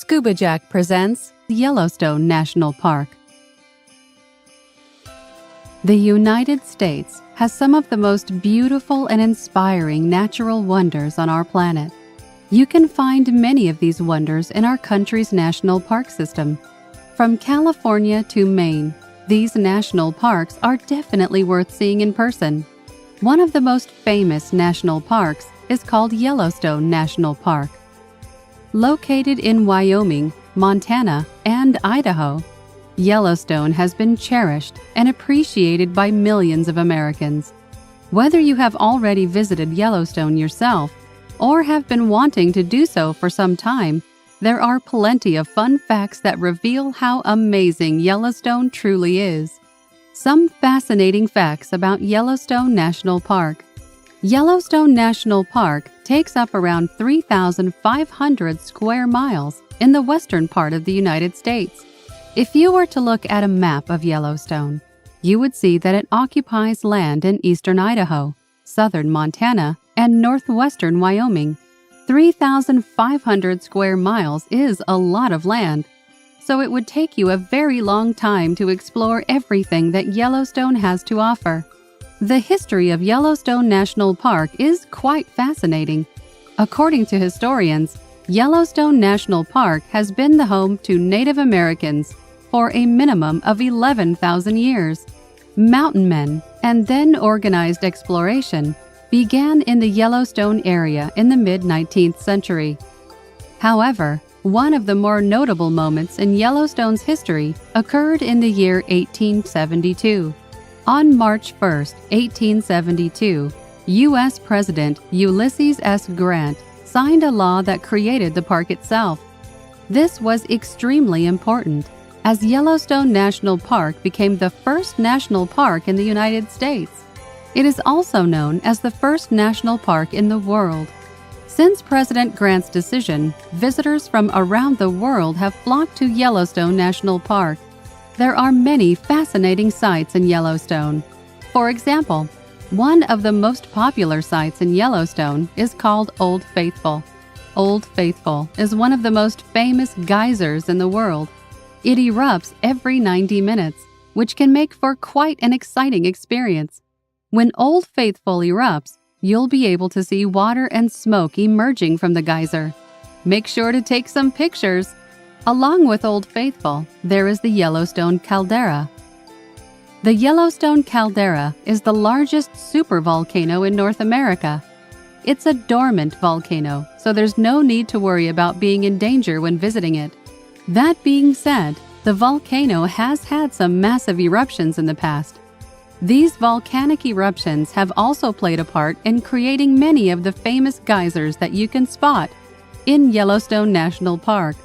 Scuba Jack presents Yellowstone National Park. The United States has some of the most beautiful and inspiring natural wonders on our planet. You can find many of these wonders in our country's national park system. From California to Maine, these national parks are definitely worth seeing in person. One of the most famous national parks is called Yellowstone National Park. Located in Wyoming, Montana, and Idaho, Yellowstone has been cherished and appreciated by millions of Americans. Whether you have already visited Yellowstone yourself or have been wanting to do so for some time, there are plenty of fun facts that reveal how amazing Yellowstone truly is. Some fascinating facts about Yellowstone National Park. Yellowstone National Park takes up around 3,500 square miles in the western part of the United States. If you were to look at a map of Yellowstone, you would see that it occupies land in eastern Idaho, southern Montana, and northwestern Wyoming. 3,500 square miles is a lot of land, so it would take you a very long time to explore everything that Yellowstone has to offer. The history of Yellowstone National Park is quite fascinating. According to historians, Yellowstone National Park has been the home to Native Americans for a minimum of 11,000 years. Mountain men and then organized exploration began in the Yellowstone area in the mid-19th century. However, one of the more notable moments in Yellowstone's history occurred in the year 1872. On March 1, 1872, U.S. President Ulysses S. Grant signed a law that created the park itself. This was extremely important, as Yellowstone National Park became the first national park in the United States. It is also known as the first national park in the world. Since President Grant's decision, visitors from around the world have flocked to Yellowstone National Park. There are many fascinating sites in Yellowstone. For example, one of the most popular sites in Yellowstone is called Old Faithful. Old Faithful is one of the most famous geysers in the world. It erupts every 90 minutes, which can make for quite an exciting experience. When Old Faithful erupts, you'll be able to see water and smoke emerging from the geyser. Make sure to take some pictures. Along with Old Faithful, there is the Yellowstone Caldera. The Yellowstone Caldera is the largest supervolcano in North America. It's a dormant volcano, so there's no need to worry about being in danger when visiting it. That being said, the volcano has had some massive eruptions in the past. These volcanic eruptions have also played a part in creating many of the famous geysers that you can spot in Yellowstone National Park.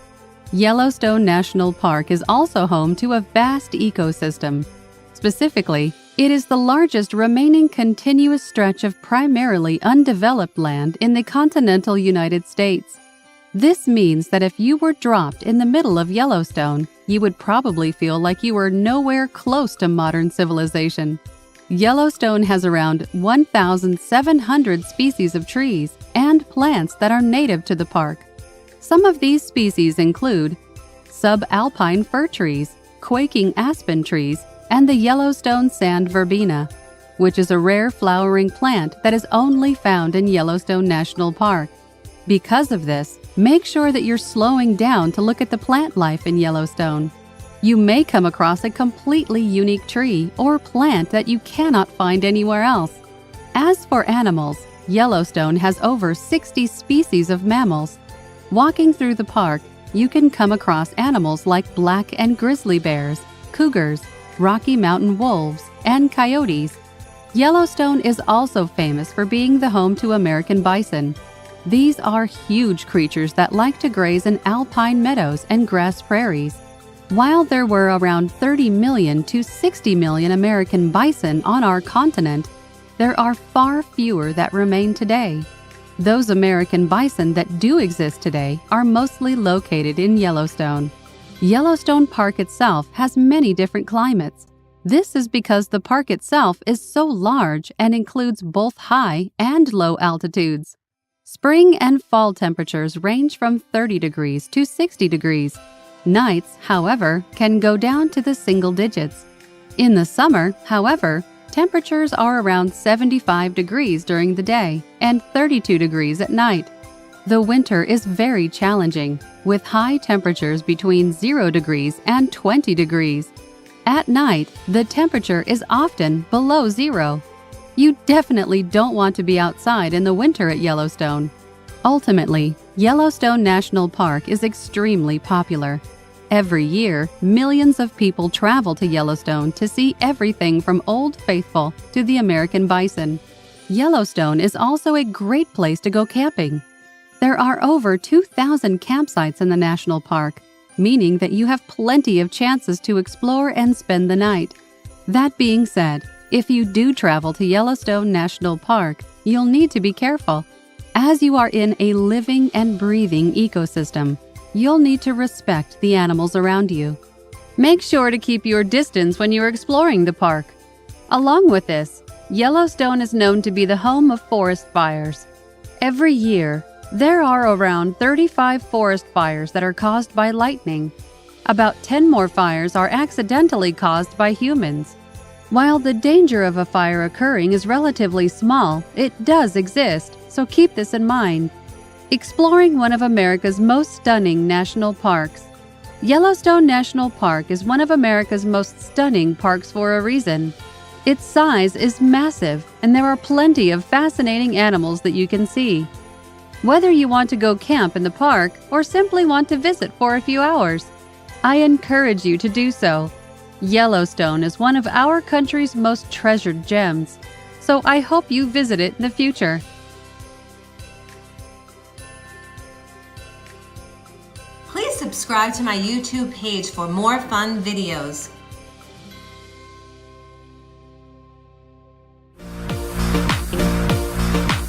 Yellowstone National Park is also home to a vast ecosystem. Specifically, it is the largest remaining continuous stretch of primarily undeveloped land in the continental United States. This means that if you were dropped in the middle of Yellowstone, you would probably feel like you were nowhere close to modern civilization. Yellowstone has around 1,700 species of trees and plants that are native to the park. Some of these species include subalpine fir trees, quaking aspen trees, and the Yellowstone sand verbena, which is a rare flowering plant that is only found in Yellowstone National Park. Because of this, make sure that you're slowing down to look at the plant life in Yellowstone. You may come across a completely unique tree or plant that you cannot find anywhere else. As for animals, Yellowstone has over 60 species of mammals. Walking through the park, you can come across animals like black and grizzly bears, cougars, Rocky Mountain wolves, and coyotes. Yellowstone is also famous for being the home to American bison. These are huge creatures that like to graze in alpine meadows and grass prairies. While there were around 30 million to 60 million American bison on our continent, there are far fewer that remain today. Those American bison that do exist today are mostly located in Yellowstone. Yellowstone Park itself has many different climates. This is because the park itself is so large and includes both high and low altitudes. Spring and fall temperatures range from 30 degrees to 60 degrees. Nights, however, can go down to the single digits. In the summer, however, temperatures are around 75 degrees during the day and 32 degrees at night. The winter is very challenging, with high temperatures between 0 degrees and 20 degrees. At night, the temperature is often below zero. You definitely don't want to be outside in the winter at Yellowstone. Ultimately, Yellowstone National Park is extremely popular. Every year, millions of people travel to Yellowstone to see everything from Old Faithful to the American bison. Yellowstone is also a great place to go camping. There are over 2,000 campsites in the national park, meaning that you have plenty of chances to explore and spend the night. That being said, if you do travel to Yellowstone National Park, you'll need to be careful. As you are in a living and breathing ecosystem, you'll need to respect the animals around you. Make sure to keep your distance when you're exploring the park. Along with this, Yellowstone is known to be the home of forest fires. Every year, there are around 35 forest fires that are caused by lightning. About 10 more fires are accidentally caused by humans. While the danger of a fire occurring is relatively small, it does exist, so keep this in mind. Exploring one of America's most stunning national parks. Yellowstone National Park is one of America's most stunning parks for a reason. Its size is massive, and there are plenty of fascinating animals that you can see. Whether you want to go camp in the park or simply want to visit for a few hours, I encourage you to do so. Yellowstone is one of our country's most treasured gems, so I hope you visit it in the future. Please subscribe to my YouTube page for more fun videos.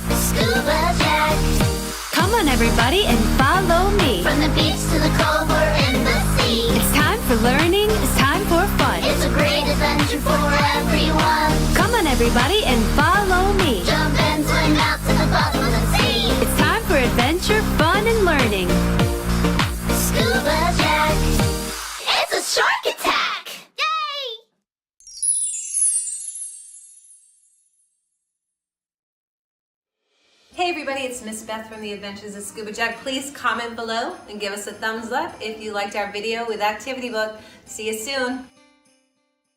Scuba Jack. Come on everybody and follow me. From the beach to the cove or in the sea. It's time for learning, it's time for fun. It's a great adventure for everyone. Come on everybody and follow me. Jump and swim out to the bottom of the sea. It's time for adventure, fun, and learning. Scuba Jack. It's a shark attack! Yay! Hey everybody, it's Miss Beth from the Adventures of Scuba Jack. Please comment below and give us a thumbs up if you liked our video with Activity Book. See you soon.